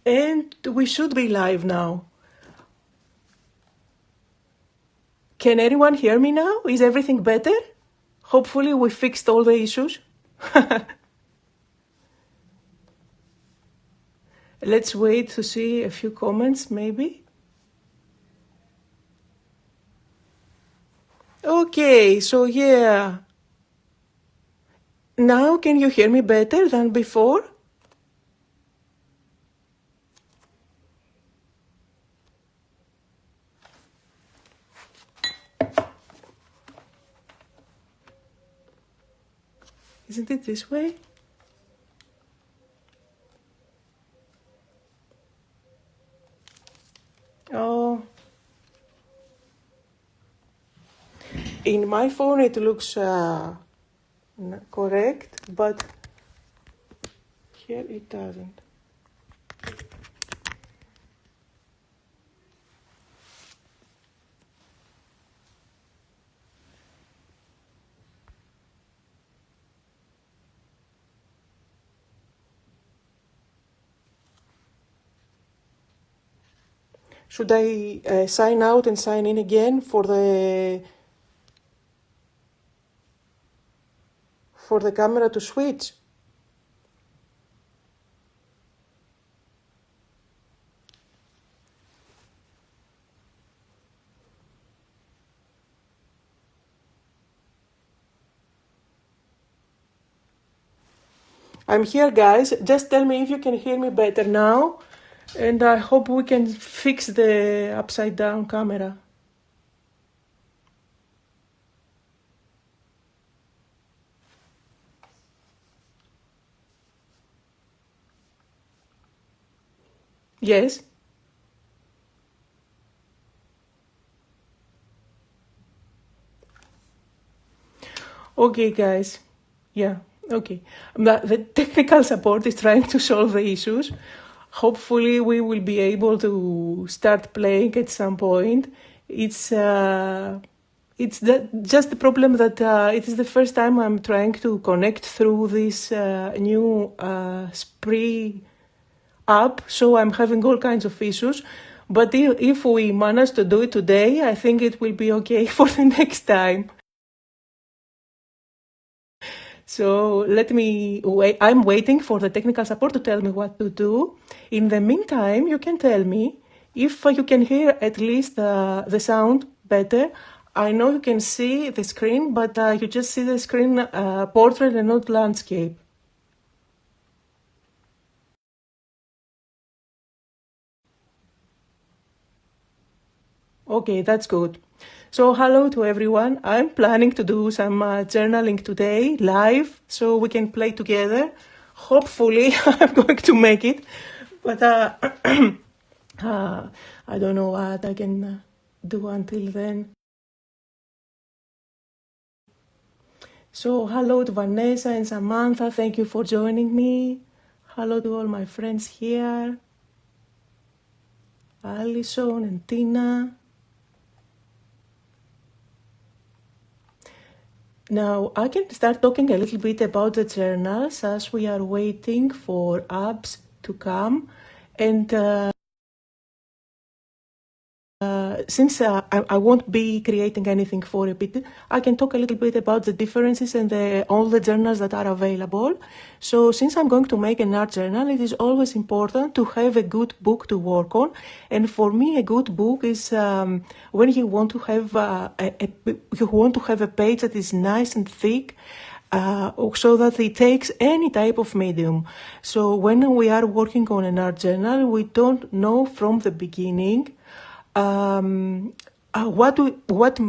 And we should be live now. Can anyone hear me now? Is everything better? Hopefully we fixed all the issues. Let's wait to see a few comments, maybe. Okay, so yeah. Now can you hear me better than before? Isn't it this way? Oh. In my phone it looks correct, but here it doesn't. Should I sign out and sign in again for the camera to switch? I'm here, guys. Just tell me if you can hear me better now. And I hope we can fix the upside down camera. Yes? Okay, guys. Yeah, okay. The technical support is trying to solve the issues. Hopefully we will be able to start playing at some point. It's just the problem that it is the first time I'm trying to connect through this new Spree app, so I'm having all kinds of issues. But if we manage to do it today, I think it will be okay for the next time. So let me wait. I'm waiting for the technical support to tell me what to do. In the meantime, you can tell me if you can hear at least the sound better. I know you can see the screen, but you just see the screen portrait and not landscape. Okay, that's good. So hello to everyone. I'm planning to do some journaling today live so we can play together. Hopefully I'm going to make it, but I don't know what I can do until then. So hello to Vanessa and Samantha. Thank you for joining me. Hello to all my friends here. Alison and Tina. Now, I can start talking a little bit about the journals as we are waiting for apps to come. And since I won't be creating anything for a bit, I can talk a little bit about the differences and all the journals that are available. So since I'm going to make an art journal, it is always important to have a good book to work on. And for me, a good book is when you want to have a page that is nice and thick, so that it takes any type of medium. So when we are working on an art journal, we don't know from the beginning what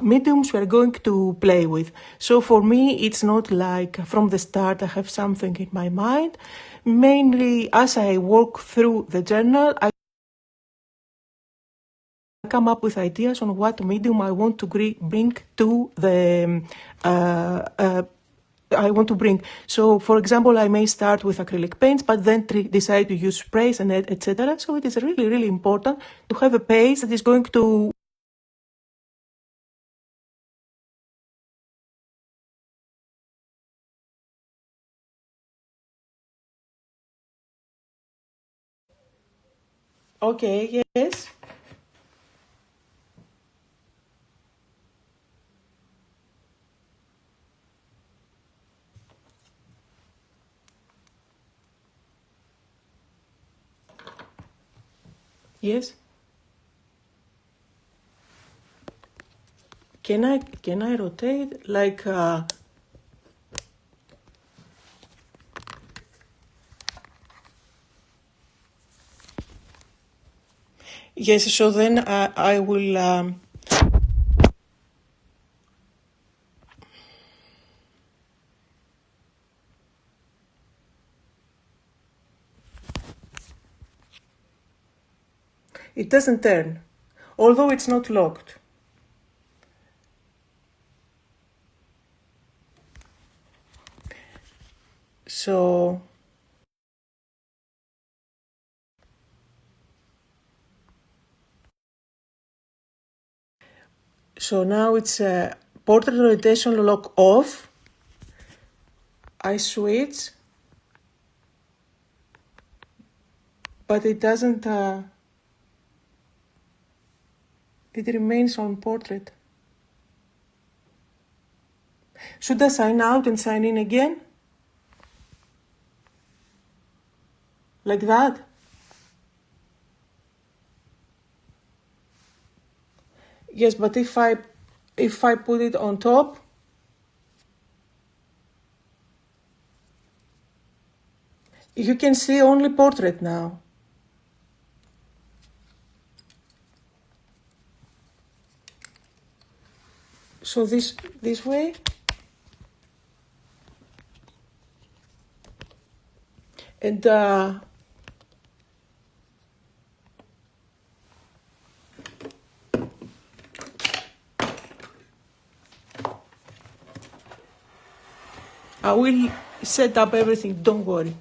mediums we are going to play with. So for me, it's not like from the start I have something in my mind. Mainly, as I walk through the journal, I come up with ideas on what medium I want to bring to the I want to bring. So, for example, I may start with acrylic paints, but then decide to use sprays and etc. So it is really, really important to have a page that is going to Okay, yes. Yes. Can I rotate like yes, so then I will it doesn't turn, although it's not locked. So now it's portrait rotation lock off. I switch, but it doesn't, it remains on portrait. Should I sign out and sign in again? Like that? Yes, but if I put it on top, you can see only portrait now. So this way. And I will set up everything, don't worry.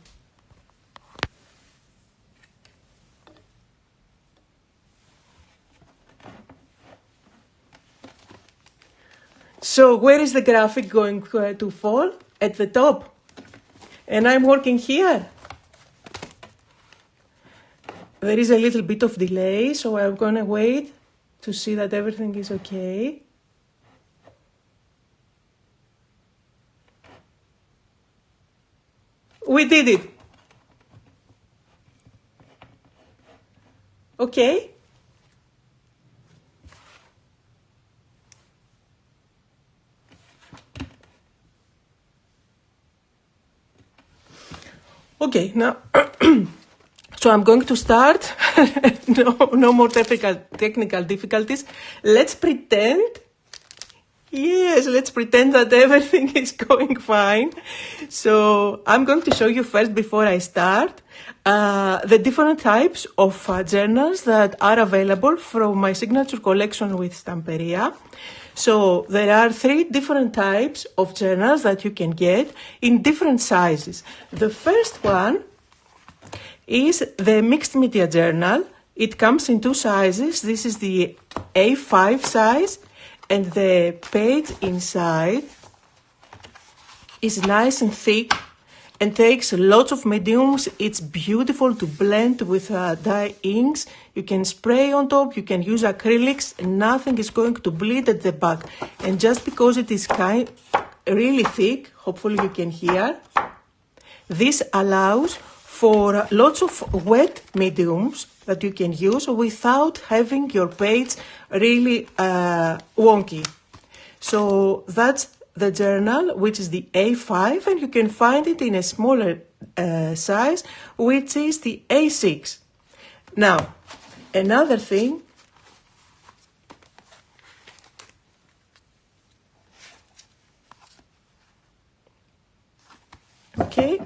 So where is the graphic going to fall? At the top. And I'm working here. There is a little bit of delay, so I'm gonna wait to see that everything is okay. We did it. Okay. Okay, now, so I'm going to start. No more technical difficulties. Let's pretend. Yes, let's pretend that everything is going fine. So I'm going to show you first, before I start, the different types of journals that are available from my signature collection with Stamperia. So there are 3 different types of journals that you can get in different sizes. The first one is the mixed media journal. It comes in 2 sizes. This is the A5 size, and the page inside is nice and thick and takes lots of mediums. It's beautiful to blend with dye inks. You can spray on top, you can use acrylics, and nothing is going to bleed at the back. And just because it is really thick, hopefully you can hear, this allows for lots of wet mediums that you can use without having your page really wonky. So that's the journal, which is the A5, and you can find it in a smaller size, which is the A6. Now, another thing, okay,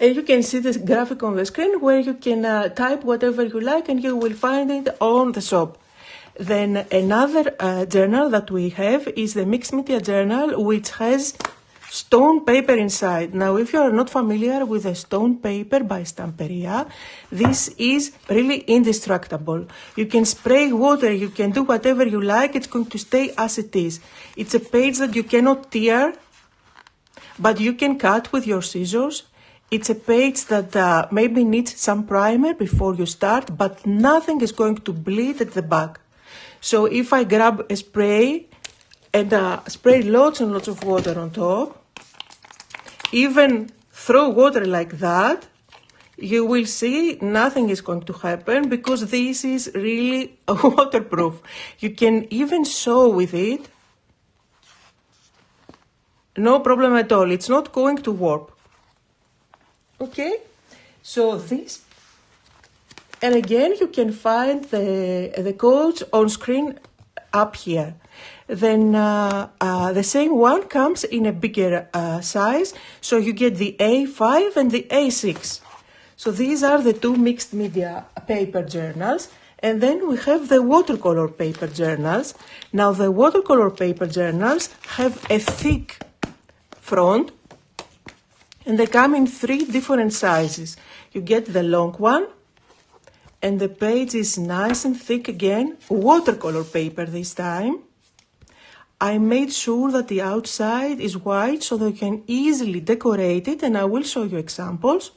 and you can see this graphic on the screen where you can type whatever you like and you will find it on the shop. Then another journal that we have is the mixed media journal, which has stone paper inside. Now, if you are not familiar with the stone paper by Stamperia, this is really indestructible. You can spray water, you can do whatever you like, it's going to stay as it is. It's a page that you cannot tear, but you can cut with your scissors. it's a page that maybe needs some primer before you start, but nothing is going to bleed at the back. So if I grab a spray and spray lots and lots of water on top, even throw water like that, you will see nothing is going to happen because this is really waterproof. You can even sew with it. No problem at all. It's not going to warp. Okay? So this, and again, you can find the codes on screen up here. Then the same one comes in a bigger size. So you get the A5 and the A6. So these are the two mixed media paper journals. And then we have the watercolor paper journals. Now the watercolor paper journals have a thick front, and they come in 3 different sizes. You get the long one, and the page is nice and thick again, watercolor paper this time. I made sure that the outside is white so that you can easily decorate it, and I will show you examples.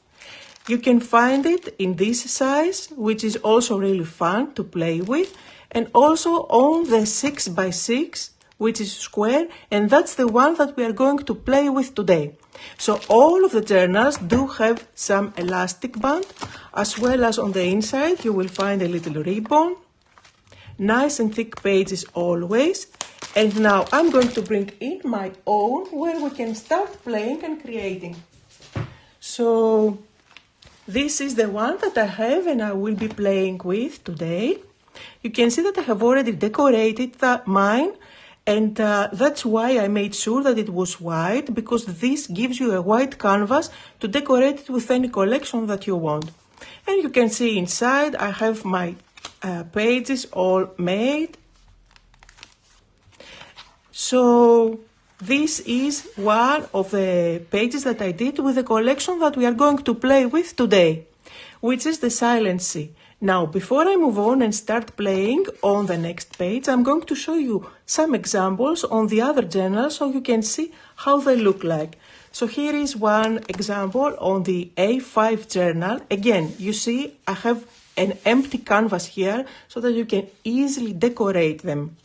You can find it in this size, which is also really fun to play with, and also on the 6x6, which is square, and that's the one that we are going to play with today. So all of the journals do have some elastic band, as well as on the inside you will find a little ribbon. Nice and thick pages always. And now I'm going to bring in my own, where we can start playing and creating. So this is the one that I have and I will be playing with today. You can see that I have already decorated mine. And that's why I made sure that it was white, because this gives you a white canvas to decorate it with any collection that you want. And you can see inside I have my pages all made. So this is one of the pages that I did with the collection that we are going to play with today, which is the Silent Sea. Now, before I move on and start playing on the next page, I'm going to show you some examples on the other journals so you can see how they look like. So here is one example on the A5 journal. Again, you see I have an empty canvas here so that you can easily decorate them.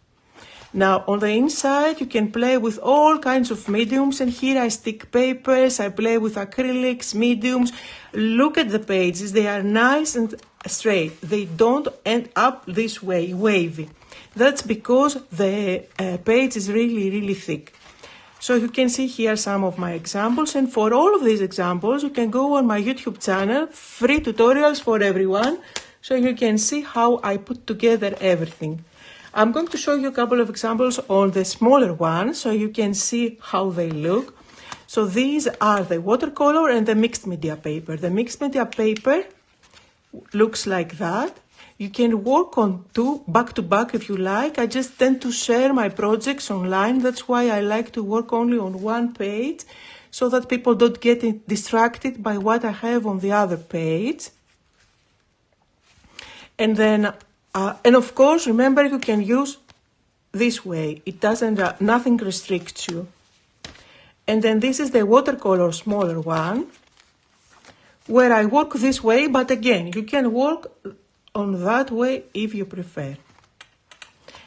Now, on the inside, you can play with all kinds of mediums, and here I stick papers, I play with acrylics, mediums. Look at the pages, they are nice and straight. They don't end up this way, wavy. That's because the page is really, really thick. So you can see here some of my examples, and for all of these examples, you can go on my YouTube channel, free tutorials for everyone, so you can see how I put together everything. I'm going to show you a couple of examples on the smaller ones so you can see how they look. So these are the watercolor and the mixed media paper. The mixed media paper looks like that. You can work on two back to back if you like. I just tend to share my projects online. That's why I like to work only on one page so that people don't get distracted by what I have on the other page. And then and of course, remember, you can use this way. It doesn't, nothing restricts you. And then this is the watercolor smaller one, where I work this way, but again, you can work on that way if you prefer.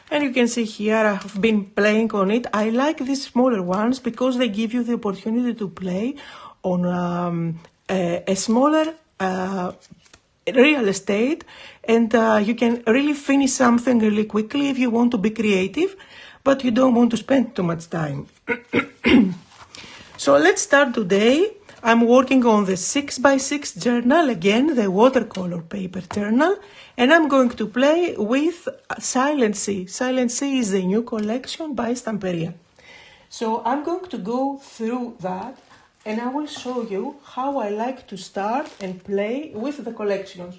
And you can see here, I have been playing on it. I like these smaller ones because they give you the opportunity to play on a smaller real estate, and you can really finish something really quickly if you want to be creative, but you don't want to spend too much time. So let's start today. I'm working on the 6x6 journal, again, the watercolor paper journal, and I'm going to play with Silent Sea. Silent Sea is the new collection by Stamperia. So I'm going to go through that, and I will show you how I like to start and play with the collections.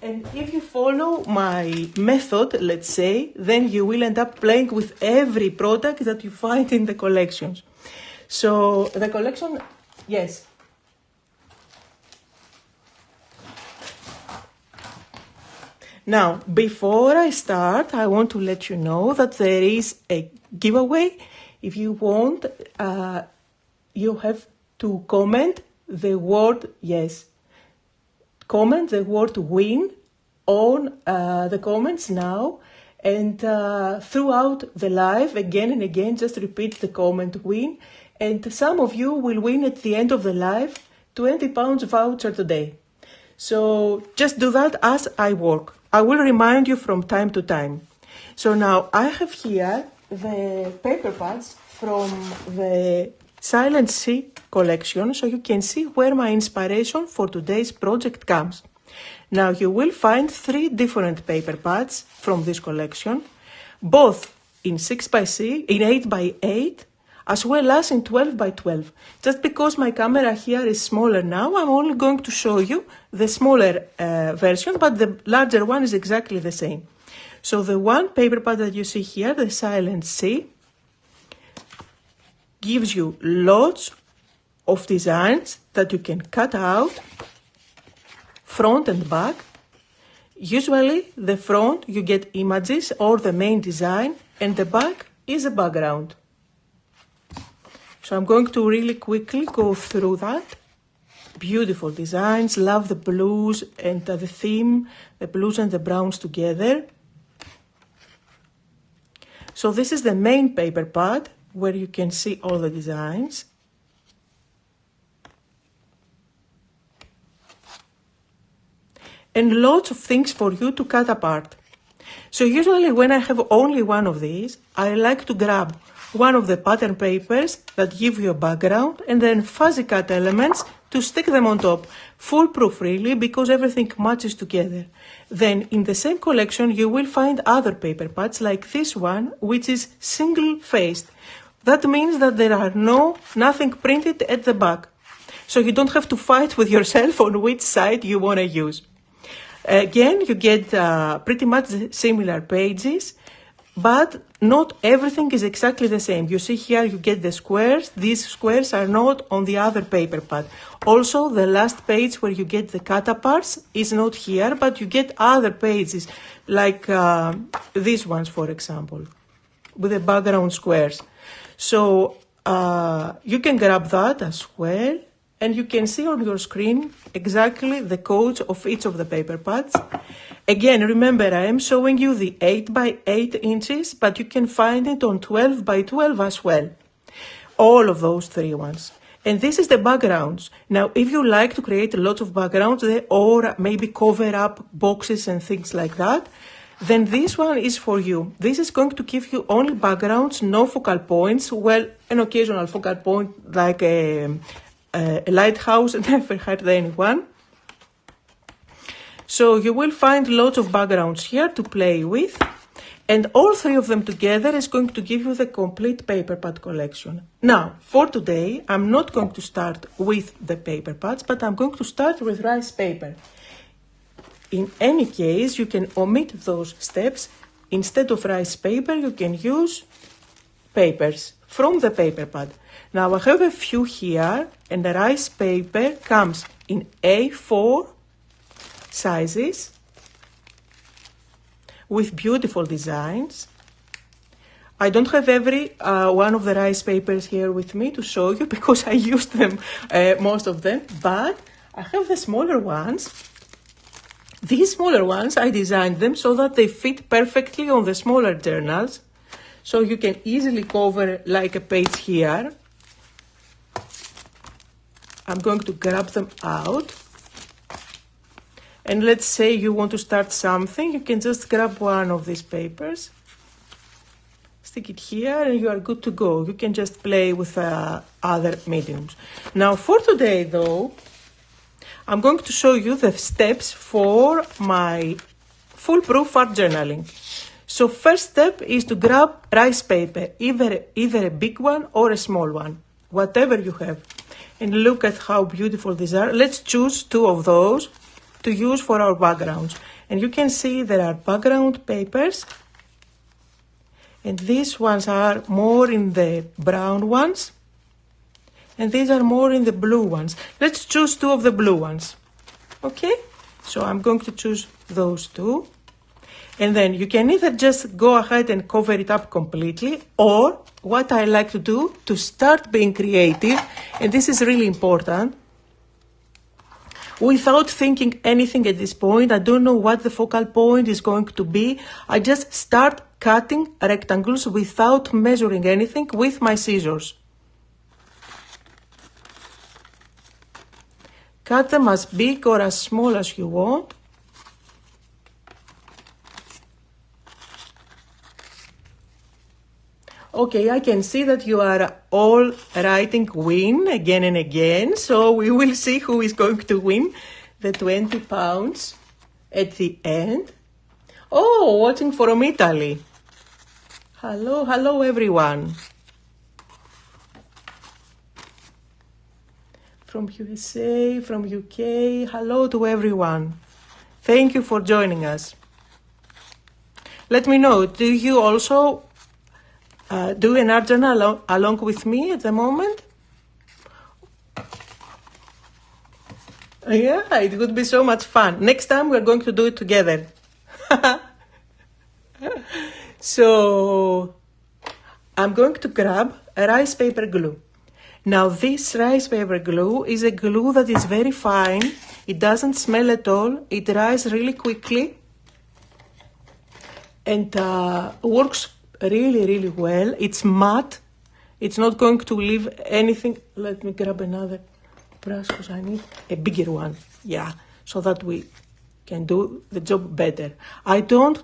And if you follow my method, let's say, then you will end up playing with every product that you find in the collections. So the collection, yes. Now, before I start, I want to let you know that there is a giveaway. If you want, you have to comment the word, yes, comment the word win on the comments now, and throughout the live, again and again, just repeat the comment win, and some of you will win at the end of the live £20 voucher today. So just do that as I work. I will remind you from time to time. So now I have here the paper pads from the Silent Sea collection, so you can see where my inspiration for today's project comes. Now you will find 3 different paper pads from this collection, both in 6x6, in 8x8, as well as in 12x12. Just because my camera here is smaller now, I'm only going to show you the smaller version, but the larger one is exactly the same. So the one paper pad that you see here, the Silent Sea, gives you lots of designs that you can cut out, front and back. Usually the front you get images or the main design, and the back is a background. So I'm going to really quickly go through that. Beautiful designs, love the blues and the theme, the blues and the browns together. So this is the main paper pad where you can see all the designs. And lots of things for you to cut apart. So usually when I have only one of these, I like to grab one of the pattern papers that give you a background and then fuzzy cut elements to stick them on top. Foolproof really, because everything matches together. Then in the same collection you will find other paper pads like this one, which is single-faced. That means that there are nothing printed at the back. So you don't have to fight with yourself on which side you want to use. Again, you get pretty much similar pages, but not everything is exactly the same. You see here you get the squares. These squares are not on the other paper pad. Also, the last page where you get the cut-aparts is not here, but you get other pages, like these ones, for example, with the background squares. So you can grab that as well, and you can see on your screen exactly the codes of each of the paper pads. Again, remember, I am showing you the 8x8 inches, but you can find it on 12x12 as well. All of those 3 ones. And this is the backgrounds. Now, if you like to create lots of backgrounds or maybe cover up boxes and things like that, then this one is for you. This is going to give you only backgrounds, no focal points. Well, an occasional focal point like a lighthouse never hurt anyone. So you will find lots of backgrounds here to play with, and all 3 of them together is going to give you the complete paper pad collection. Now, for today, I'm not going to start with the paper pads, but I'm going to start with rice paper. In any case, you can omit those steps. Instead of rice paper, you can use papers from the paper pad. Now I have a few here, and the rice paper comes in A4 sizes with beautiful designs. I don't have every one of the rice papers here with me to show you because I used them, most of them, but I have the smaller ones. These smaller ones, I designed them so that they fit perfectly on the smaller journals. So you can easily cover like a page here. I'm going to grab them out. And let's say you want to start something, you can just grab one of these papers, stick it here, and you are good to go. You can just play with other mediums. Now for today though, I'm going to show you the steps for my foolproof art journaling. So first step is to grab rice paper, either a big one or a small one, whatever you have. And look at how beautiful these are. Let's choose 2 of those to use for our backgrounds. And you can see there are background papers, and these ones are more in the brown ones, and these are more in the blue ones. Let's choose 2 of the blue ones. Okay, so I'm going to choose those 2. And then you can either just go ahead and cover it up completely, or what I like to do to start being creative, and this is really important, without thinking anything at this point. I don't know what the focal point is going to be. I just start cutting rectangles without measuring anything with my scissors. Cut them as big or as small as you want. Okay, I can see that you are all writing win again and again, so we will see who is going to win the 20 pounds at the end. Oh, watching from Italy. Hello, hello everyone. From USA, from UK, hello to everyone. Thank you for joining us. Let me know, do you also do an art journal along with me at the moment? Yeah, it would be so much fun. Next time we're going to do it together. So, I'm going to grab a rice paper glue. Now this rice paper glue is a glue that is very fine. It doesn't smell at all. It dries really quickly and works really, really well. It's matte. It's not going to leave anything. Let me grab another brush because I need a bigger one. Yeah, so that we can do the job better. I don't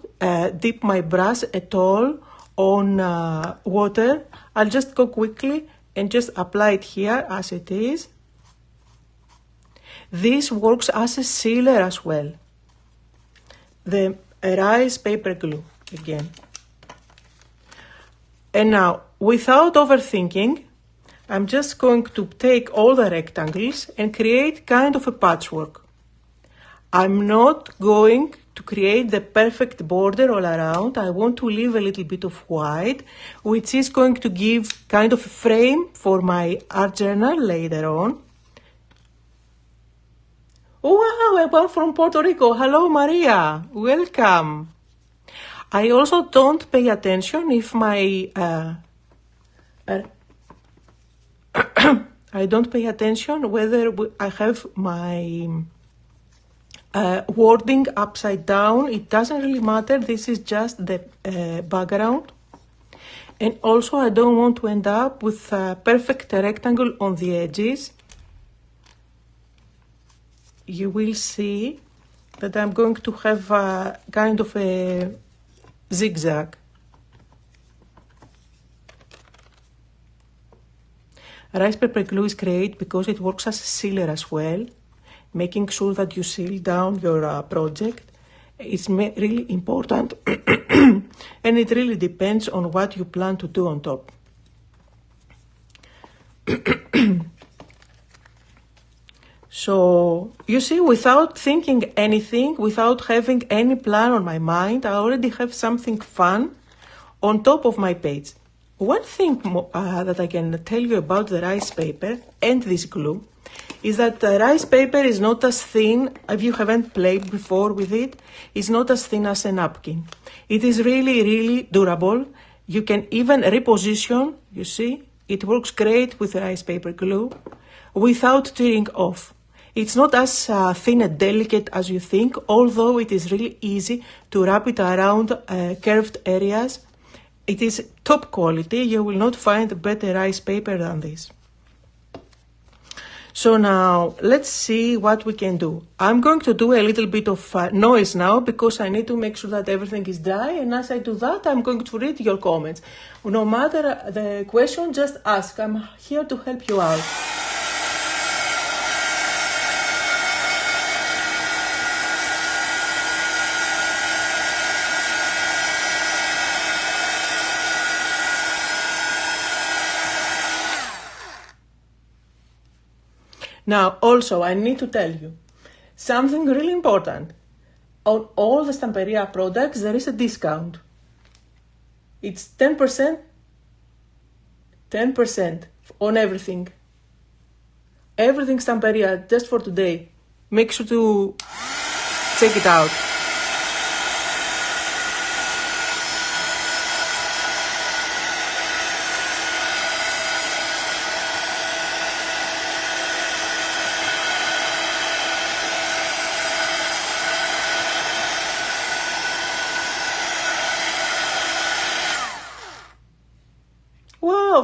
dip my brush at all on water. I'll just go quickly and just apply it here as it is. This works as a sealer as well. The rice paper glue again. And now, without overthinking, I'm just going to take all the rectangles and create kind of a patchwork. I'm not going to create the perfect border all around. I want to leave a little bit of white, which is going to give kind of a frame for my art journal later on. Oh, wow, everyone from Puerto Rico. Hello, Maria. Welcome. I also don't pay attention if my I don't pay attention whether I have my wording upside down. It doesn't really matter. This is just the background. And also I don't want to end up with a perfect rectangle on the edges. You will see that I'm going to have a kind of a zigzag. Rice paper glue is great because it works as a sealer as well, making sure that you seal down your project. It's really important and it really depends on what you plan to do on top. So, you see, without thinking anything, without having any plan on my mind, I already have something fun on top of my page. One thing that I can tell you about the rice paper and this glue is that the rice paper is not as thin, if you haven't played before with it, it's not as thin as a napkin. It is really, really durable. You can even reposition, you see, it works great with rice paper glue without tearing off. It's not as thin and delicate as you think, although it is really easy to wrap it around curved areas. It is top quality. You will not find better rice paper than this. So now, let's see what we can do. I'm going to do a little bit of noise now because I need to make sure that everything is dry. And as I do that, I'm going to read your comments. No matter the question, just ask. I'm here to help you out. Now, also, I need to tell you something really important. On all the Stamperia products, there is a discount. It's 10% on everything. Everything Stamperia, just for today. Make sure to check it out.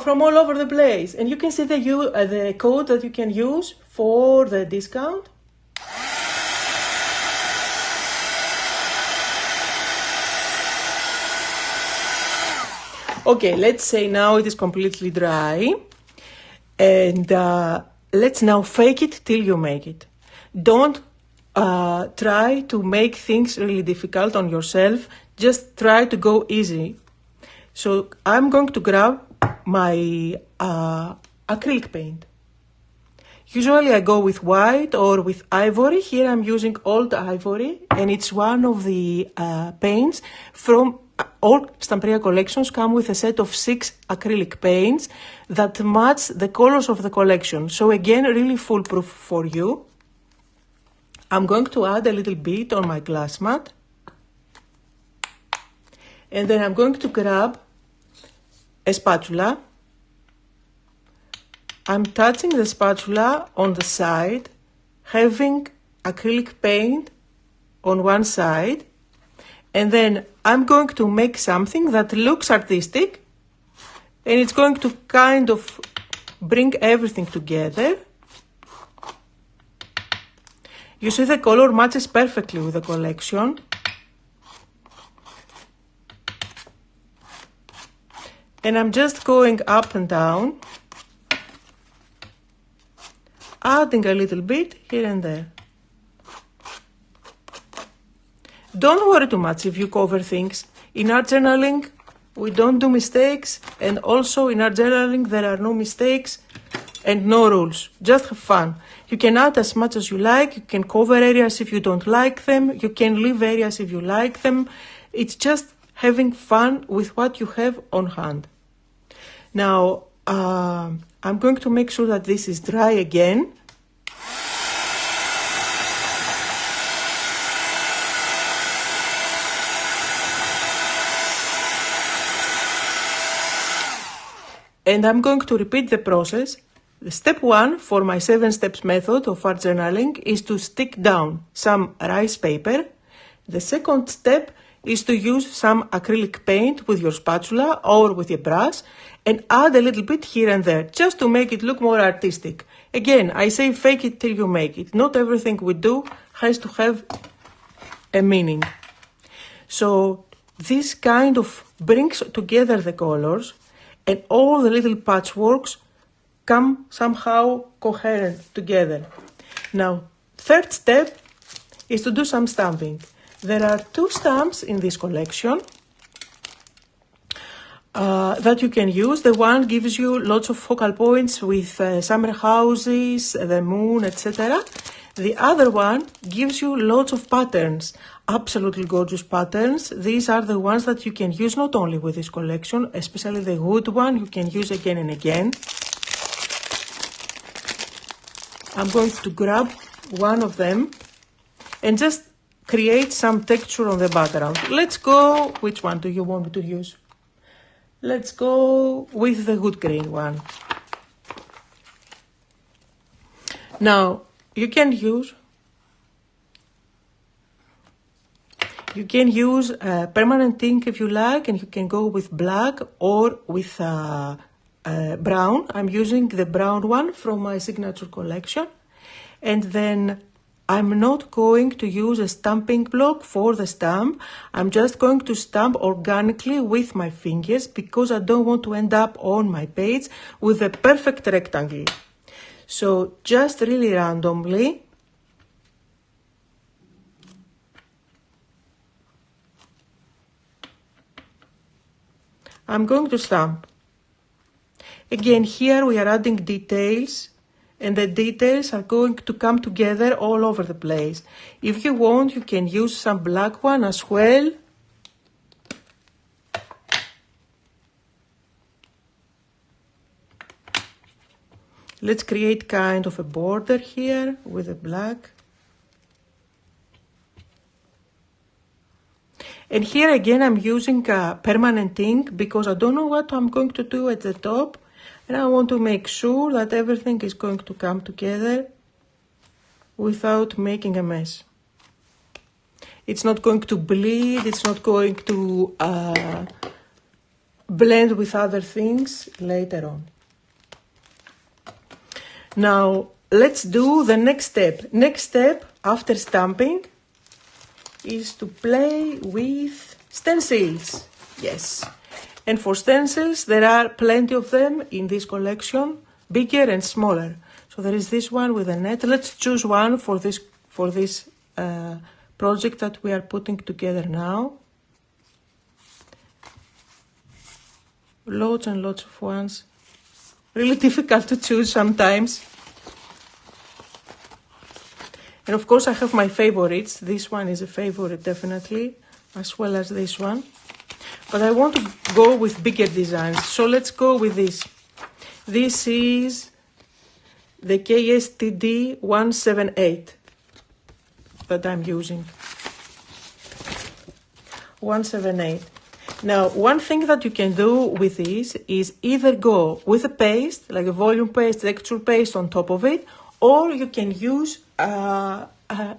from all over the place. And you can see the code that you can use for the discount. Okay, let's say now it is completely dry. And let's now fake it till you make it. Don't try to make things really difficult on yourself. Just try to go easy. So I'm going to grab my acrylic paint. Usually I go with white or with ivory. Here I'm using old ivory, and it's one of the paints from all Stamperia collections come with a set of 6 acrylic paints that match the colors of the collection. So again, really foolproof for you. I'm going to add a little bit on my glass mat. And then I'm going to grab a spatula. I'm touching the spatula on the side, having acrylic paint on one side. And then I'm going to make something that looks artistic, and it's going to kind of bring everything together. You see the color matches perfectly with the collection. And I'm just going up and down, adding a little bit here and there. Don't worry too much if you cover things. In art journaling, we don't do mistakes, and also in art journaling, there are no mistakes and no rules. Just have fun. You can add as much as you like. You can cover areas if you don't like them. You can leave areas if you like them. It's just having fun with what you have on hand. Now, I'm going to make sure that this is dry again. And I'm going to repeat the process. The step 1 for my 7 steps method of art journaling is to stick down some rice paper. The second step is to use some acrylic paint with your spatula or with a brush and add a little bit here and there just to make it look more artistic. Again, I say fake it till you make it. Not everything we do has to have a meaning. So this kind of brings together the colors, and all the little patchworks come somehow coherent together. Now, third step is to do some stamping. There are 2 stamps in this collection that you can use. The one gives you lots of focal points with summer houses, the moon, etc. The other one gives you lots of patterns, absolutely gorgeous patterns. These are the ones that you can use not only with this collection, especially the wood one, you can use again and again. I'm going to grab one of them and just create some texture on the background. Let's go, which one do you want me to use? Let's go with the wood grain one. Now, you can use permanent ink if you like, and you can go with black or with brown. I'm using the brown one from my signature collection. And then I'm not going to use a stamping block for the stamp. I'm just going to stamp organically with my fingers because I don't want to end up on my page with a perfect rectangle. So just really randomly, I'm going to stamp. Again, here we are adding details, and the details are going to come together all over the place. If you want, you can use some black one as well. Let's create kind of a border here with the black. And here again, I'm using permanent ink because I don't know what I'm going to do at the top. And I want to make sure that everything is going to come together without making a mess. It's not going to bleed, it's not going to blend with other things later on. Now, let's do the next step. Next step after stamping is to play with stencils. Yes. And for stencils, there are plenty of them in this collection, bigger and smaller. So there is this one with a net. Let's choose one for this project that we are putting together now. Lots and lots of ones. Really difficult to choose sometimes. And of course I have my favorites. This one is a favorite definitely, as well as this one. But I want to go with bigger designs. So let's go with this. This is the KSTD 178 that I'm using. 178. Now, one thing that you can do with this is either go with a paste, like a volume paste, texture paste on top of it, or you can use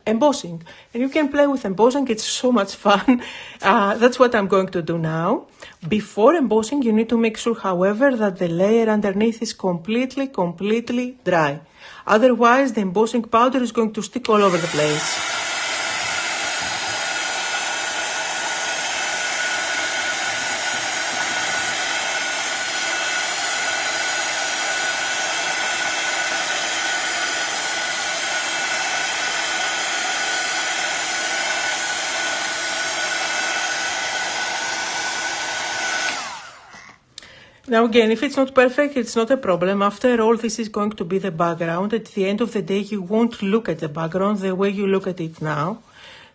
embossing. And you can play with embossing, it's so much fun. That's what I'm going to do now. Before embossing, you need to make sure, however, that the layer underneath is completely dry. Otherwise, the embossing powder is going to stick all over the place. Now again, if it's not perfect, it's not a problem. After all, this is going to be the background. At the end of the day, you won't look at the background the way you look at it now.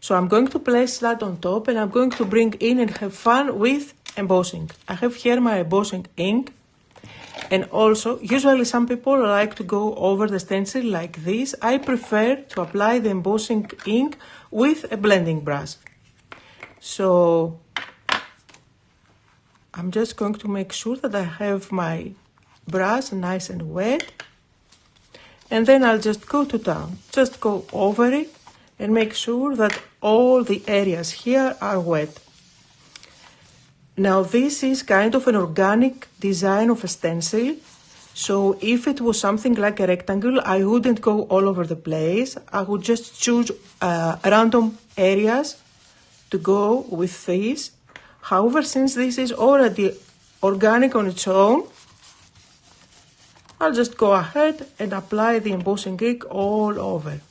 So I'm going to place that on top and I'm going to bring in and have fun with embossing. I have here my embossing ink. And also, usually some people like to go over the stencil like this. I prefer to apply the embossing ink with a blending brush. So I'm just going to make sure that I have my brush nice and wet. And then I'll just go to town. Just go over it and make sure that all the areas here are wet. Now this is kind of an organic design of a stencil. So if it was something like a rectangle, I wouldn't go all over the place. I would just choose random areas to go with this. However, since this is already organic on its own, I'll just go ahead and apply the embossing ink all over.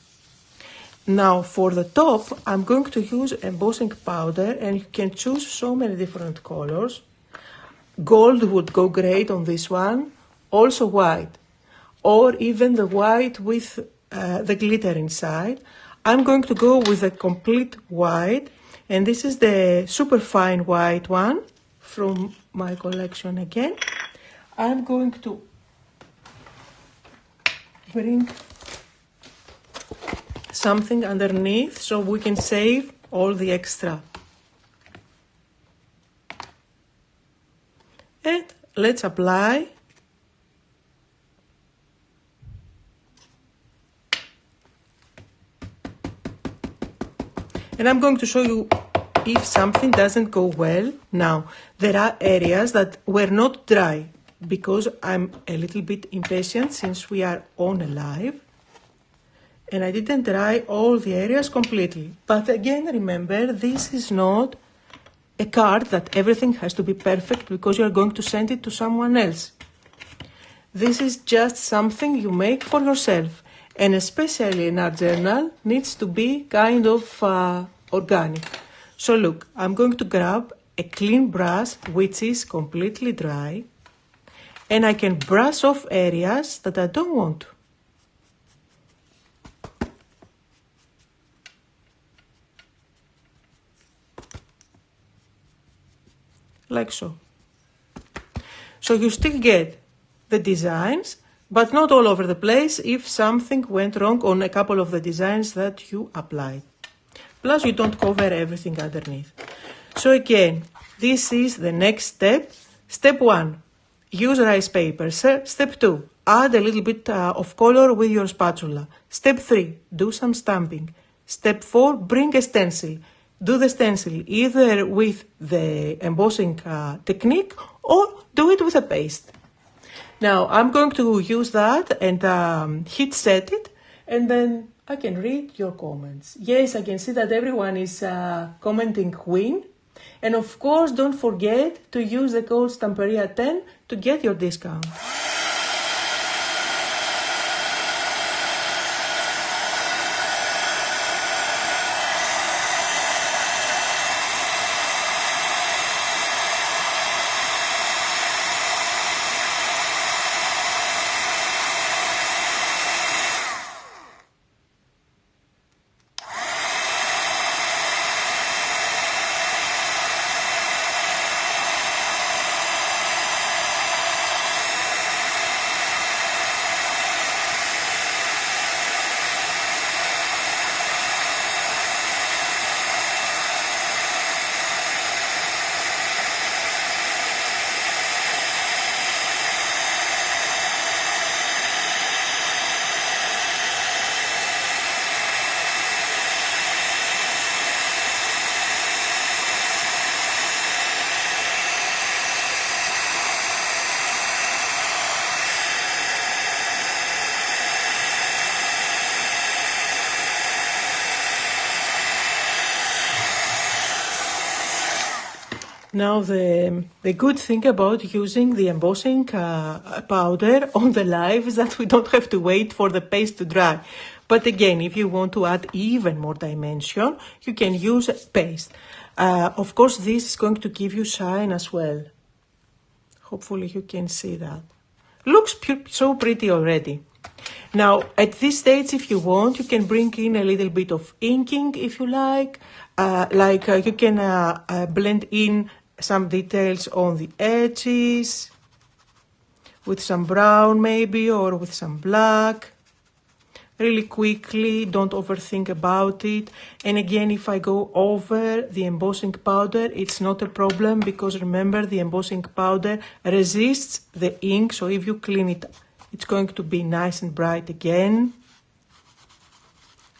Now for the top, I'm going to use embossing powder and you can choose so many different colors. Gold would go great on this one, also white, or even the white with the glitter inside. I'm going to go with a complete white. And this is the super fine white one from my collection again. I'm going to bring something underneath so we can save all the extra. And let's apply. And I'm going to show you if something doesn't go well. Now, there are areas that were not dry because I'm a little bit impatient since we are on a live. And I didn't dry all the areas completely. But again, remember, this is not a card that everything has to be perfect because you're going to send it to someone else. This is just something you make for yourself. And especially an art journal needs to be kind of organic. So look, I'm going to grab a clean brush which is completely dry and I can brush off areas that I don't want. Like so. So you still get the designs, but not all over the place if something went wrong on a couple of the designs that you applied. Plus you don't cover everything underneath. So again, this is the next step. Step 1, use rice paper. Step 2, add a little bit of color with your spatula. Step 3, do some stamping. Step 4, bring a stencil. do the stencil either with the embossing technique or do it with a paste. Now I'm going to use that and hit set it, and then I can read your comments. Yes, I can see that everyone is commenting win. And of course, don't forget to use the code STAMPERIA10 to get your discount. Now the good thing about using the embossing powder on the live is that we don't have to wait for the paste to dry. But again, if you want to add even more dimension, you can use paste. Of course, this is going to give you shine as well. Hopefully you can see that. Looks so pretty already. Now, at this stage, if you want, you can bring in a little bit of inking if you like. You can blend in some details on the edges with some brown maybe, or with some black. Really quickly, don't overthink about it. And again, if I go over the embossing powder, it's not a problem, because remember, the embossing powder resists the ink, so if you clean it, it's going to be nice and bright again.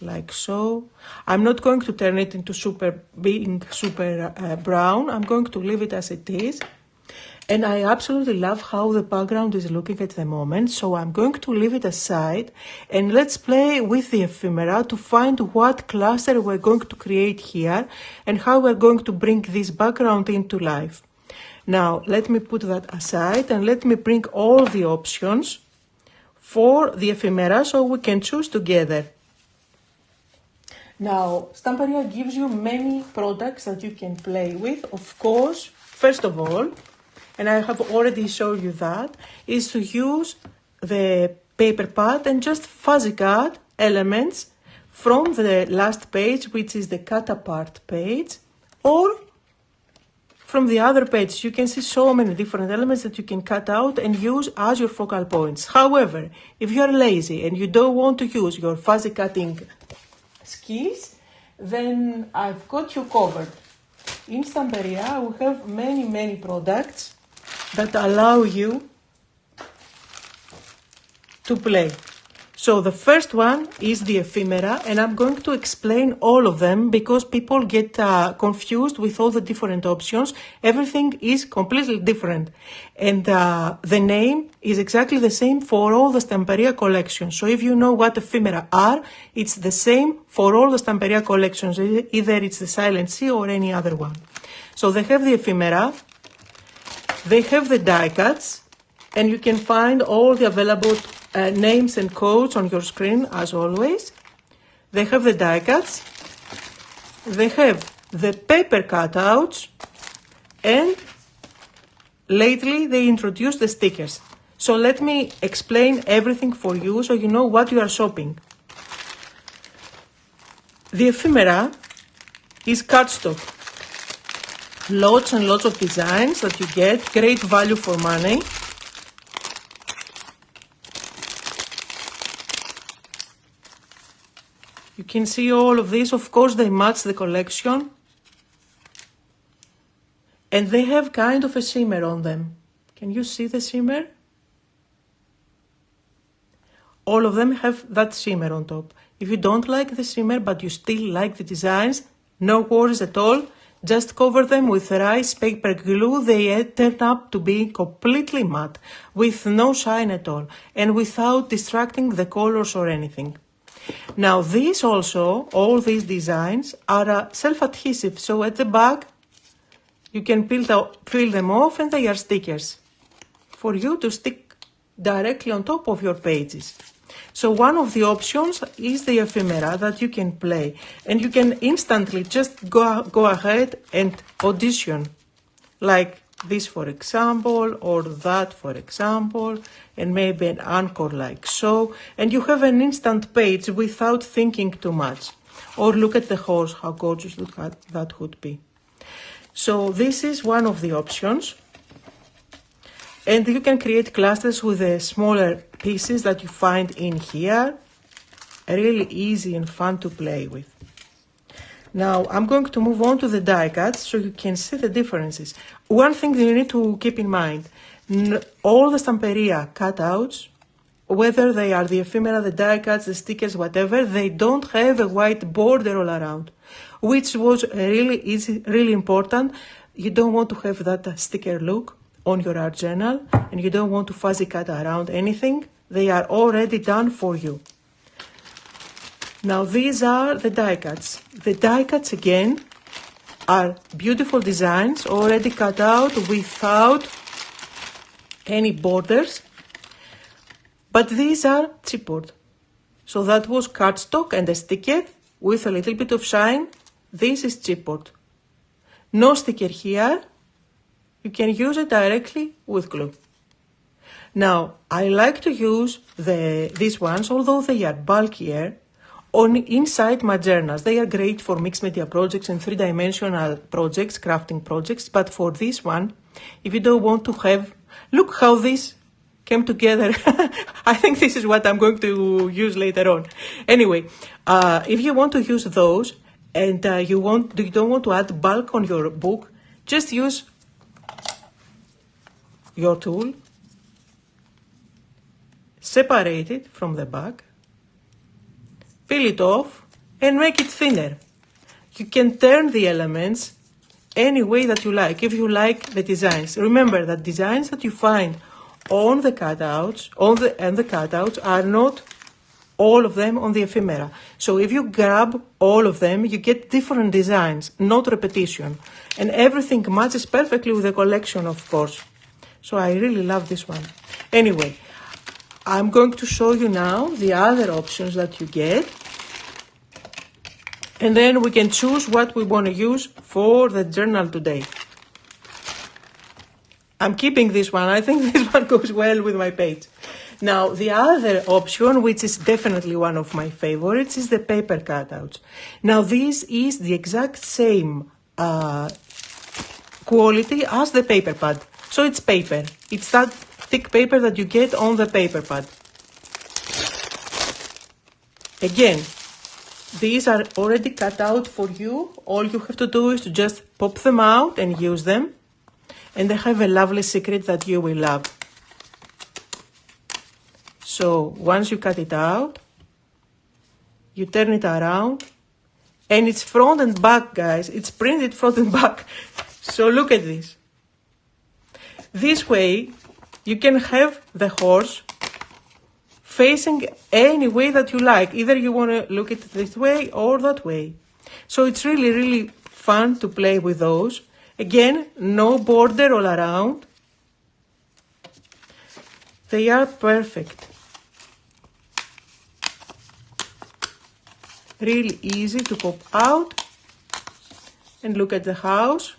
Like so. I'm not going to turn it into super brown. I'm going to leave it as it is. And I absolutely love how the background is looking at the moment. So I'm going to leave it aside, and let's play with the ephemera to find what cluster we're going to create here and how we're going to bring this background into life. Now, let me put that aside and let me bring all the options for the ephemera so we can choose together. Now, Stamperia gives you many products that you can play with. Of course, first of all, and I have already shown you that, is to use the paper pad and just fuzzy cut elements from the last page, which is the cut apart page, or from the other page. You can see so many different elements that you can cut out and use as your focal points. However, if you are lazy and you don't want to use your fuzzy cutting skills, then I've got you covered. In Stamperia, we have many products that allow you to play. So the first one is the ephemera, and I'm going to explain all of them because people get confused with all the different options. Everything is completely different, and the name is exactly the same for all the Stamperia collections. So if you know what ephemera are, it's the same for all the Stamperia collections, either it's the Silent Sea or any other one. So they have the ephemera, they have the die cuts, and you can find all the available names and codes on your screen as always. They have the die cuts, they have the paper cutouts, and lately they introduced the stickers. So let me explain everything for you so you know what you are shopping. The ephemera is cardstock. Lots and lots of designs that you get, great value for money. You can see all of these. Of course, they match the collection. And they have kind of a shimmer on them. Can you see the shimmer? All of them have that shimmer on top. If you don't like the shimmer, but you still like the designs, No worries at all. Just cover them with rice paper glue. They turn up to be completely matte, with no shine at all, and without distracting the colors or anything. Now these also, all these designs are self-adhesive, so at the back you can peel them off and they are stickers for you to stick directly on top of your pages. So one of the options is the ephemera that you can play, and you can instantly just go ahead and audition, like this for example, or that for example, and maybe an anchor like so, and you have an instant page without thinking too much. Or look at the horse, how gorgeous that would be. So this is one of the options. And you can create clusters with the smaller pieces that you find in here. Really easy and fun to play with. Now I'm going to move on to the die cuts so you can see the differences. One thing that you need to keep in mind, all the Stamperia cutouts, whether they are the ephemera, the die cuts, the stickers, whatever, they don't have a white border all around, which was really easy, really important. You don't want to have that sticker look on your art journal, and you don't want to fuzzy cut around anything. They are already done for you. Now these are the die cuts. The die cuts again are beautiful designs already cut out without any borders, but these are chipboard. So that was cardstock and a sticker with a little bit of shine. This is chipboard. No sticker here. You can use it directly with glue. Now, I like to use these ones, although they are bulkier, inside my journals. They are great for mixed media projects and three-dimensional projects, crafting projects, but for this one, if you don't want to have, look how this came together. I think this is what I'm going to use later on. Anyway, if you want to use those and you don't want to add bulk on your book, just use your tool, separate it from the back, peel it off and make it thinner. You can turn the elements any way that you like, if you like the designs. Remember that designs that you find on the cutouts, and the cutouts are not all of them on the ephemera. So if you grab all of them, you get different designs, not repetition. And everything matches perfectly with the collection, of course. So I really love this one. Anyway, I'm going to show you now the other options that you get. And then we can choose what we want to use for the journal today. I'm keeping this one. I think this one goes well with my page. Now, the other option, which is definitely one of my favorites, is the paper cutouts. Now, this is the exact same quality as the paper pad. So it's paper. It's that thick paper that you get on the paper pad. Again, these are already cut out for you. All you have to do is to just pop them out and use them. And they have a lovely secret that you will love. So once you cut it out, you turn it around, and it's front and back, guys. It's printed front and back. So look at this. This way, you can have the horse facing any way that you like. Either you want to look at it this way or that way. So it's really, really fun to play with those. Again, no border all around. They are perfect. Really easy to pop out and look at the house.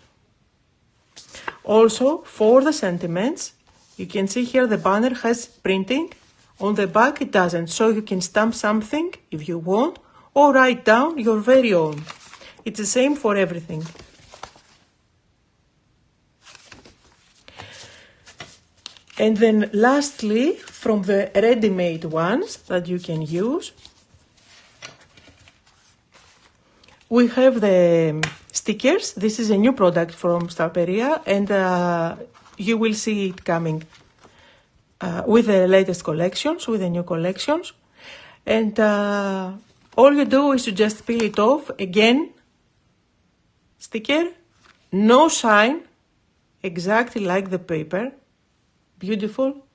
Also, for the sentiments, you can see here the banner has printing. On the back it doesn't, so you can stamp something if you want or write down your very own. It's the same for everything. And then lastly, from the ready-made ones that you can use, we have the stickers. This is a new product from Stamperia, and you will see it coming with the latest collections, with the new collections. And all you do is to just peel it off. Again, sticker, no sign, exactly like the paper, beautiful,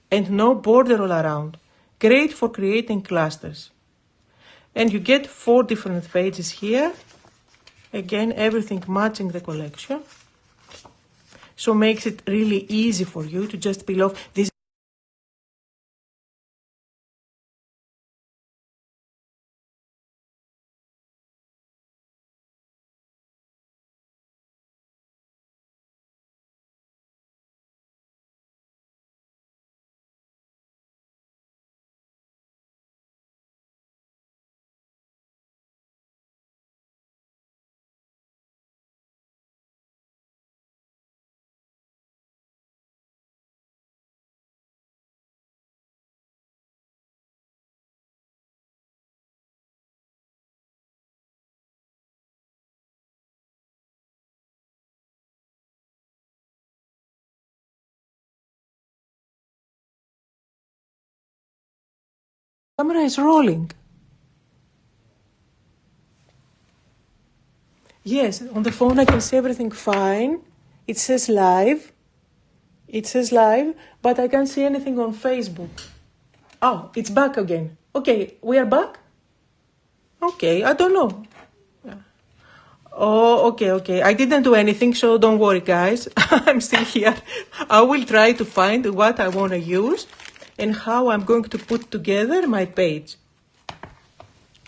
and no border all around. Great for creating clusters. And you get 4 different pages here. Again, everything matching the collection. So makes it really easy for you to just peel off this. Camera is rolling. Yes, on the phone I can see everything fine. It says live. It says live, but I can't see anything on Facebook. Oh, it's back again. Okay, we are back? Okay, I don't know. Oh, okay. I didn't do anything, so don't worry, guys. I'm still here. I will try to find what I want to use and how I'm going to put together my page.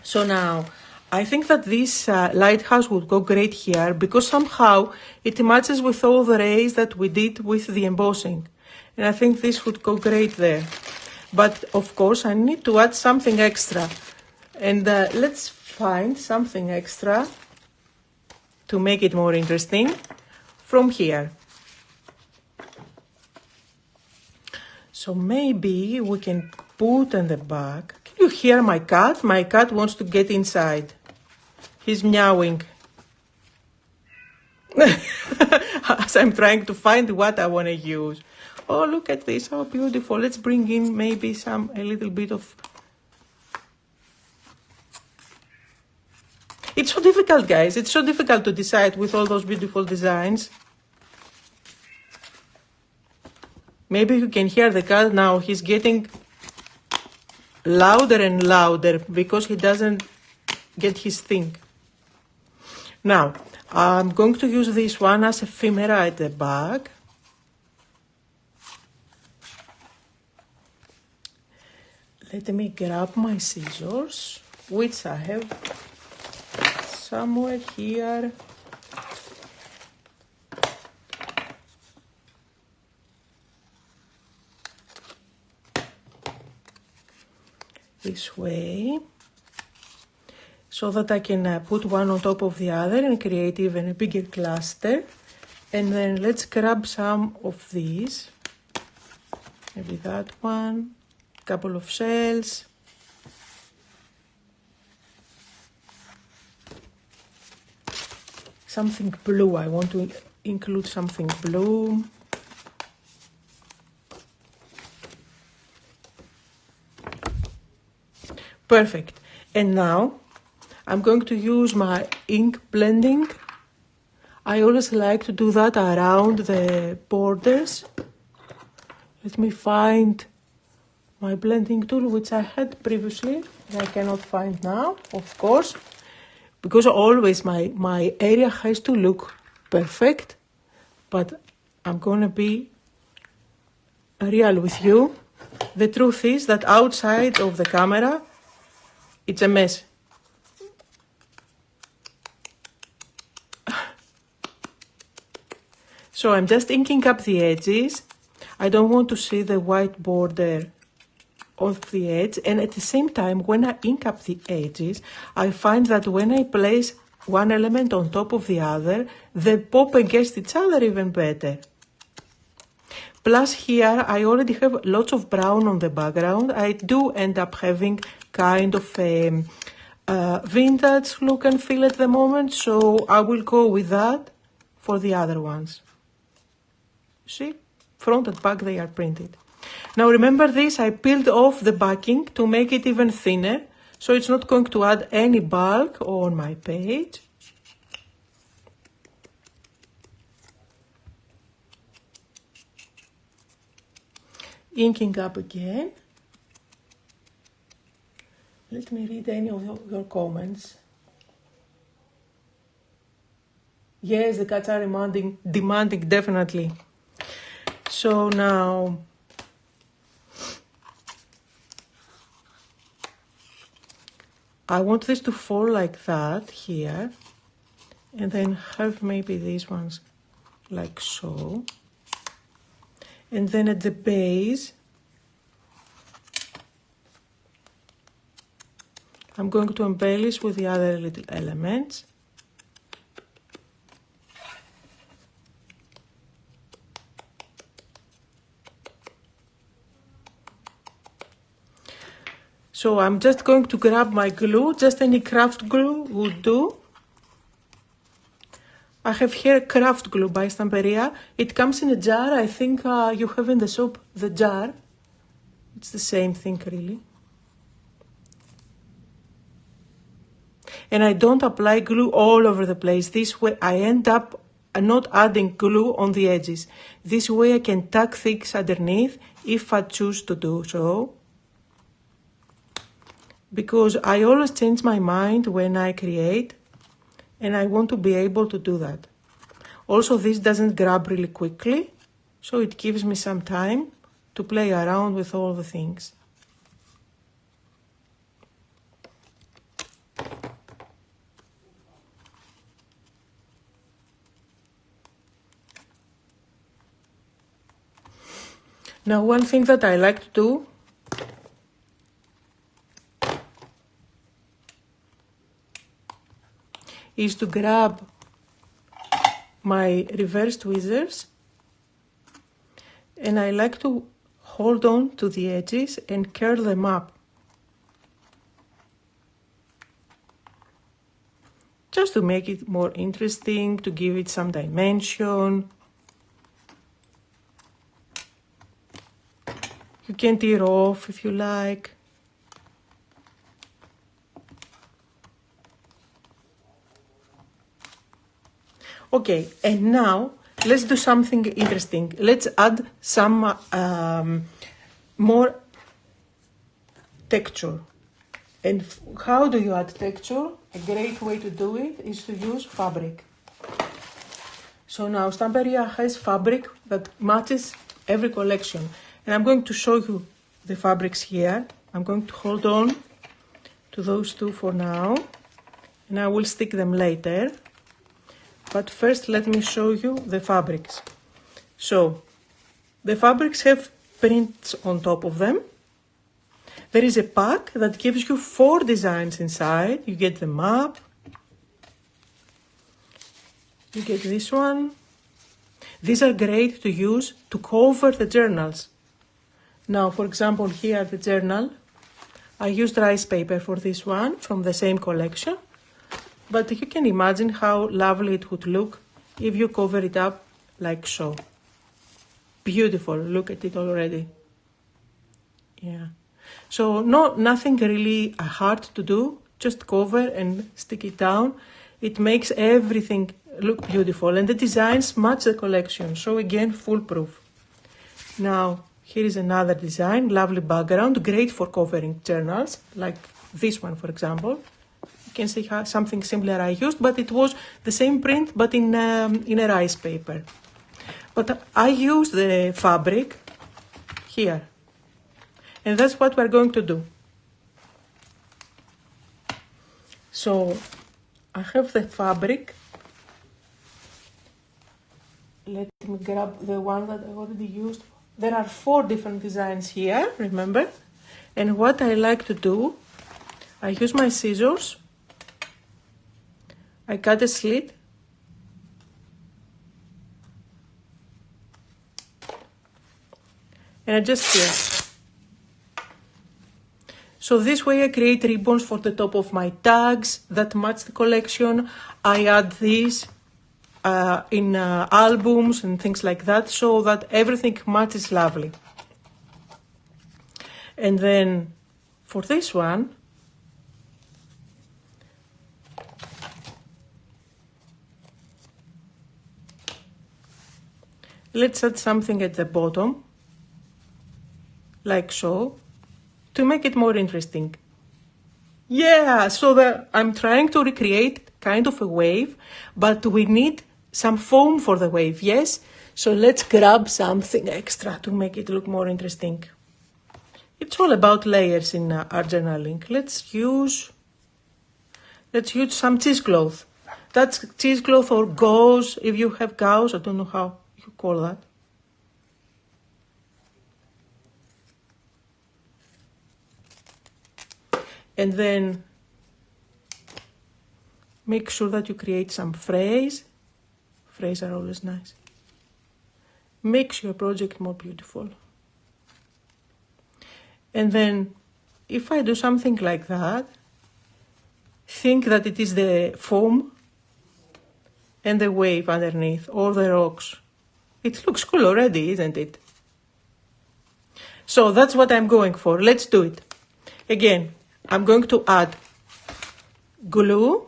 So now, I think that this lighthouse would go great here because somehow it matches with all the rays that we did with the embossing. And I think this would go great there. But of course, I need to add something extra. And let's find something extra to make it more interesting from here. So maybe we can put in the back. Can you hear my cat? My cat wants to get inside. He's meowing. As I'm trying to find what I want to use. Oh, look at this, how beautiful. Let's bring in maybe a little bit of... It's so difficult, guys. It's so difficult to decide with all those beautiful designs. Maybe you can hear the cat now. He's getting louder and louder because he doesn't get his thing. Now, I'm going to use this one as ephemera at the back. Let me grab my scissors, which I have somewhere here. This way, so that I can put one on top of the other and create even a bigger cluster. And then let's grab some of these, maybe that one, a couple of shells. Something blue, I want to include something blue. Perfect. And now I'm going to use my ink blending. I always like to do that around the borders. Let me find my blending tool, which I had previously, and I cannot find now, of course, because always my area has to look perfect, but I'm gonna be real with you. The truth is that outside of the camera, it's a mess. So I'm just inking up the edges. I don't want to see the white border of the edge. And at the same time, when I ink up the edges, I find that when I place one element on top of the other, they pop against each other even better. Plus here, I already have lots of brown on the background. I do end up having kind of a vintage look and feel at the moment, so I will go with that for the other ones. See, front and back they are printed. Now remember this, I peeled off the backing to make it even thinner, so it's not going to add any bulk on my page. inking up again. Let me read any of your comments. Yes, the cats are demanding, definitely. So now, I want this to fall like that here, and then have maybe these ones like so. And then at the base, I'm going to embellish with the other little elements. So I'm just going to grab my glue, just any craft glue would do. I have here craft glue by Stamperia. It comes in a jar. I think you have in the shop the jar. It's the same thing really. And I don't apply glue all over the place. This way I end up not adding glue on the edges. This way I can tuck things underneath if I choose to do so. Because I always change my mind when I create, and I want to be able to do that. Also, this doesn't grab really quickly, so it gives me some time to play around with all the things. Now, one thing that I like to do is to grab my reverse tweezers, and I like to hold on to the edges and curl them up. Just to make it more interesting, to give it some dimension. You can tear off if you like. Okay, and now let's do something interesting. Let's add some more texture. And how do you add texture? A great way to do it is to use fabric. So now Stamperia has fabric that matches every collection. And I'm going to show you the fabrics here. I'm going to hold on to those two for now, and I will stick them later. But first, let me show you the fabrics. So, the fabrics have prints on top of them. There is a pack that gives you 4 designs inside. You get the map. You get this one. These are great to use to cover the journals. Now, for example, here the journal. I used rice paper for this one from the same collection. But you can imagine how lovely it would look if you cover it up like so. Beautiful, look at it already. Yeah. So nothing really hard to do, just cover and stick it down. It makes everything look beautiful, and the designs match the collection, so again, foolproof. Now, here is another design, lovely background, great for covering journals, like this one, for example. You can see how something similar I used, but it was the same print, but in a rice paper. But I used the fabric here, and that's what we're going to do. So I have the fabric. Let me grab the one that I already used. There are 4 different designs here, remember? And what I like to do, I use my scissors. I cut a slit. And I just tear. So this way I create ribbons for the top of my tags that match the collection. I add these in albums and things like that, so that everything matches lovely. And then for this one, let's add something at the bottom. like so, to make it more interesting. Yeah, so I'm trying to recreate kind of a wave, but we need some foam for the wave, yes? So let's grab something extra to make it look more interesting. It's all about layers in art journaling. Let's use some cheesecloth. That's cheesecloth or gauze, if you have gauze, I don't know how you call that. And then make sure that you create some frays. Frays are always nice. Makes your project more beautiful. And then if I do something like that, think that it is the foam and the wave underneath, or the rocks. It looks cool already, isn't it? So that's what I'm going for. Let's do it. Again, I'm going to add glue.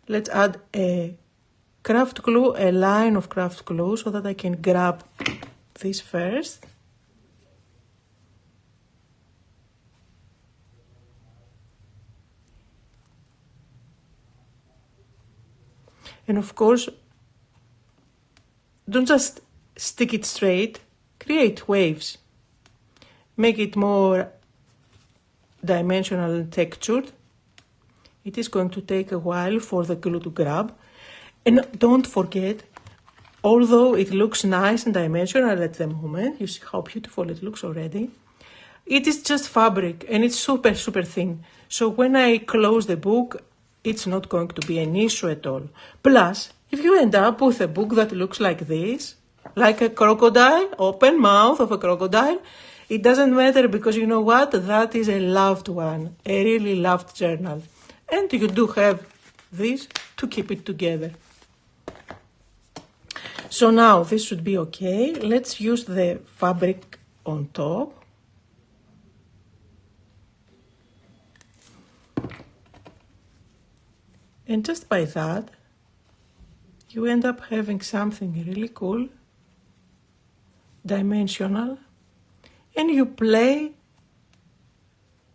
Let's add a craft glue, a line of craft glue, so that I can grab this first. And of course, don't just stick it straight, create waves. Make it more dimensional and textured. It is going to take a while for the glue to grab. And don't forget, although it looks nice and dimensional at the moment, you see how beautiful it looks already, it is just fabric and it's super, super thin. So when I close the book, it's not going to be an issue at all. Plus, if you end up with a book that looks like this, like a crocodile, open mouth of a crocodile, it doesn't matter, because you know what? That is a loved one, a really loved journal. And you do have this to keep it together. So now this should be okay. Let's use the fabric on top. And just by that, you end up having something really cool, dimensional, and you play.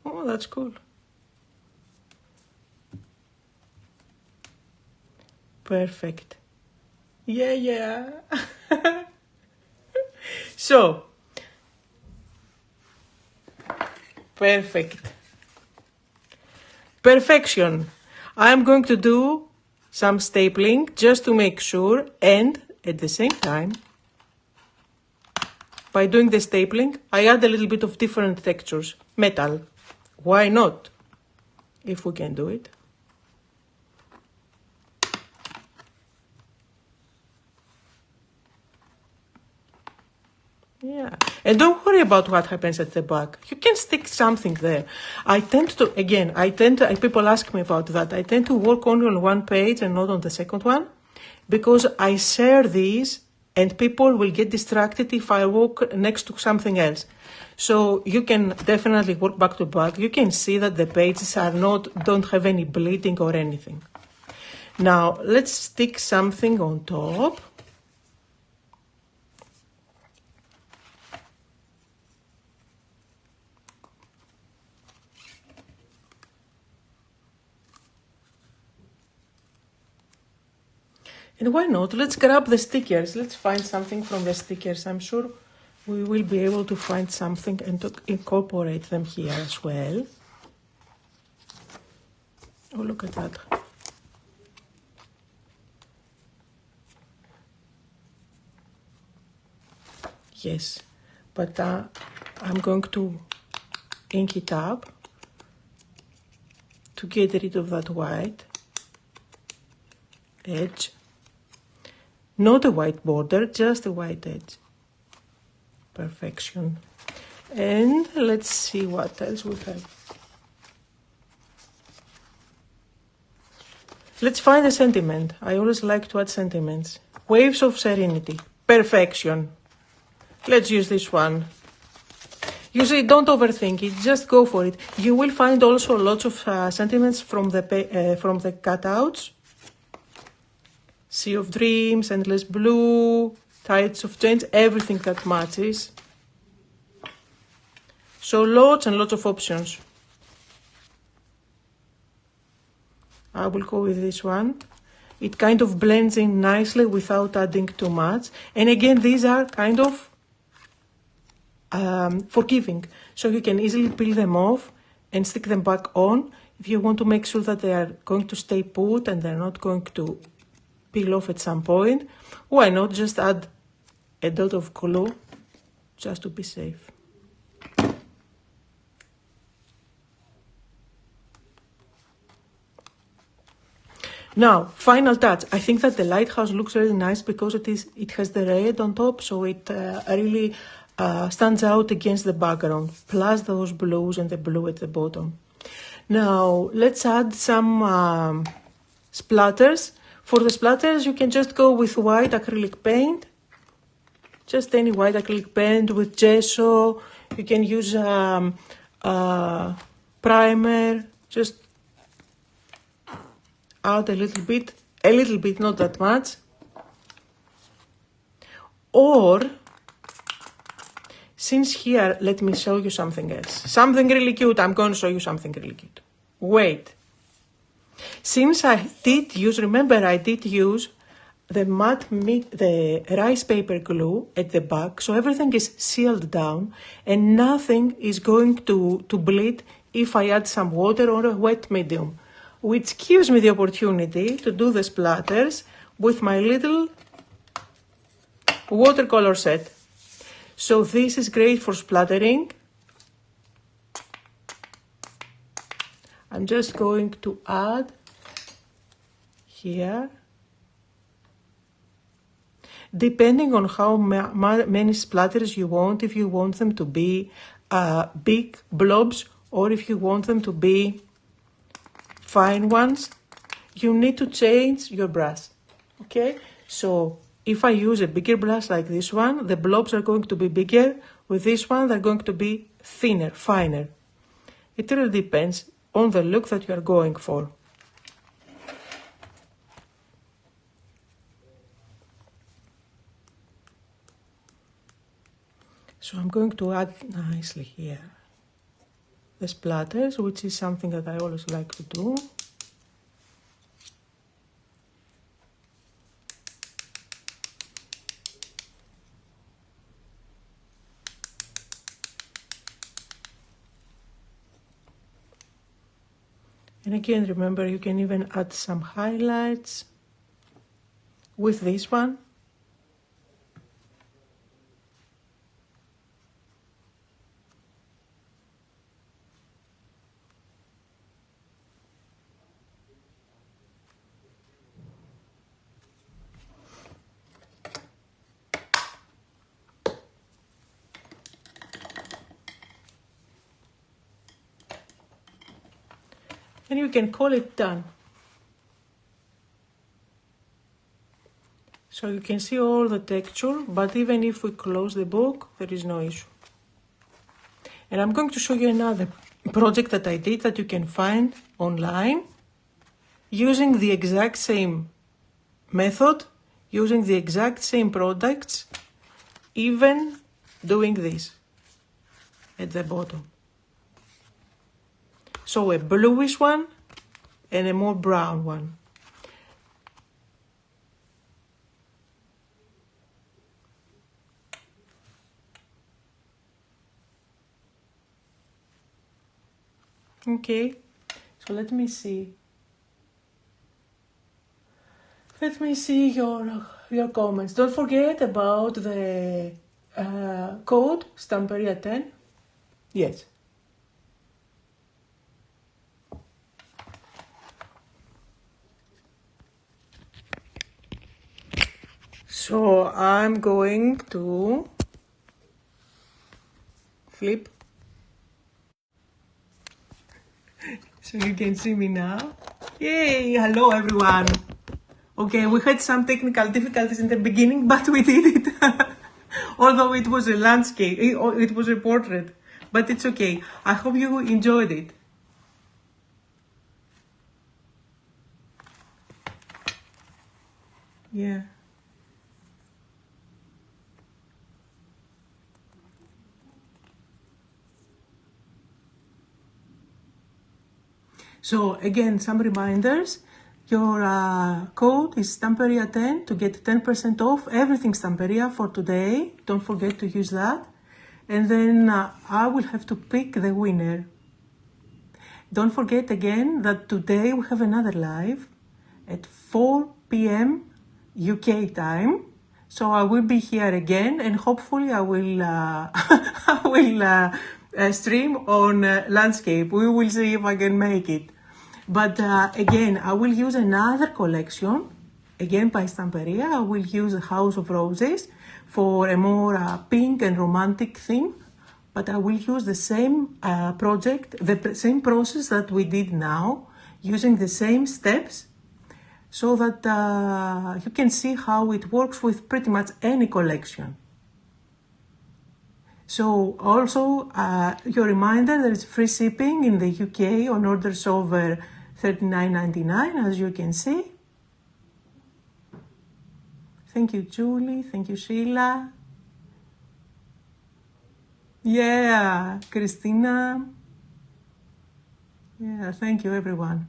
Oh, that's cool. Perfect. Yeah. So, perfect. Perfection. I'm going to do some stapling just to make sure, and at the same time, by doing the stapling, I add a little bit of different textures. Metal. Why not? If we can do it. Yeah, and don't worry about what happens at the back. You can stick something there. People ask me about that. I tend to work only on one page and not on the second one, because I share these and people will get distracted if I walk next to something else. So you can definitely work back to back. You can see that the pages don't have any bleeding or anything. Now, let's stick something on top. And why not? Let's grab the stickers. Let's find something from the stickers. I'm sure we will be able to find something and to incorporate them here as well. Oh, look at that. Yes, but I'm going to ink it up to get rid of that white edge. Not a white border, just a white edge. Perfection. And let's see what else we have. Let's find a sentiment. I always like to add sentiments. Waves of serenity. Perfection. Let's use this one. You see, don't overthink it, just go for it. You will find also lots of sentiments from the cutouts. Sea of Dreams, Endless Blue, Tides of Change, everything that matches. So lots and lots of options. I will go with this one. It kind of blends in nicely without adding too much. And again, these are kind of forgiving. So you can easily peel them off and stick them back on. If you want to make sure that they are going to stay put and they're not going to peel off at some point, why not just add a dot of glue just to be safe. Now, final touch. I think that the lighthouse looks really nice because it has the red on top, so it really stands out against the background, plus those blues and the blue at the bottom. Now, let's add some splatters. For the splatters, you can just go with white acrylic paint. Just any white acrylic paint with gesso. You can use primer. Just add a little bit, not that much. Or, since here, let me show you something else. Something really cute. I'm going to show you something really cute. Wait. Since I did use the rice paper glue at the back, so everything is sealed down and nothing is going to bleed if I add some water or a wet medium, which gives me the opportunity to do the splatters with my little watercolor set. So this is great for splattering. I'm just going to add here. Depending on how many splatters you want, if you want them to be big blobs or if you want them to be fine ones, you need to change your brush, okay? So if I use a bigger brush like this one, the blobs are going to be bigger. With this one, they're going to be thinner, finer. It really depends on the look that you are going for. So I'm going to add nicely here the splatters, which is something that I always like to do. And again, remember, you can even add some highlights with this one. And you can call it done. So you can see all the texture, but even if we close the book, there is no issue. And I'm going to show you another project that I did that you can find online using the exact same method, using the exact same products, even doing this at the bottom. So a bluish one and a more brown one. Okay, so let me see. Let me see your comments. Don't forget about the code Stamperia 10. Yes. So I'm going to flip. So you can see me now. Yay! Hello everyone. Okay, we had some technical difficulties in the beginning, but we did it. Although it was a landscape, it was a portrait, but it's okay. I hope you enjoyed it. Yeah. So again, some reminders. Your code is Stamperia10 to get 10% off everything Stamperia for today. Don't forget to use that. And then I will have to pick the winner. Don't forget again that today we have another live at 4 p.m. UK time. So I will be here again, and hopefully I will stream on landscape. We will see if I can make it. But again, I will use another collection, again by Stamperia. I will use a House of Roses for a more pink and romantic theme. But I will use the same project, the same process that we did now, using the same steps, so that you can see how it works with pretty much any collection. So also, your reminder, there is free shipping in the UK on orders over $39.99, as you can see. Thank you, Julie. Thank you, Sheila. Yeah, Christina. Yeah, thank you, everyone.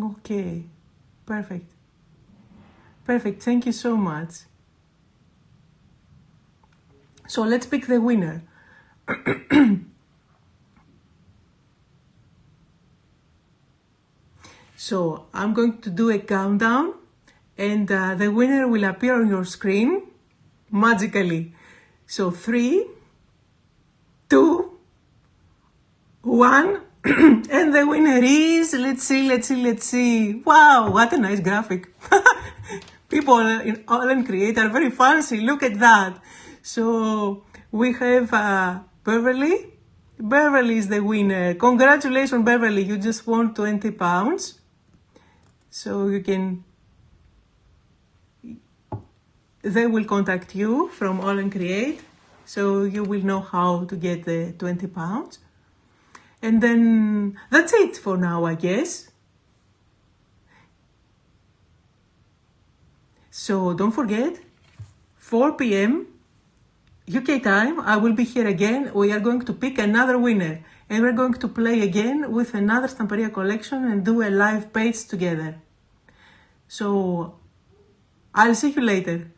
Okay, perfect. Perfect, thank you so much. So let's pick the winner. So I'm going to do a countdown, and the winner will appear on your screen magically. So 3, 2, 1, and the winner is, let's see. Wow, what a nice graphic. People in AALL&Create are very fancy, look at that. So we have Beverly. Beverly is the winner. Congratulations, Beverly, you just won £20. So you can, they will contact you from AALL&Create, so you will know how to get the £20. And then that's it for now, I guess. So don't forget, 4 p.m. UK time, I will be here again. We are going to pick another winner, and we're going to play again with another Stamperia collection and do a live page together. So I'll see you later.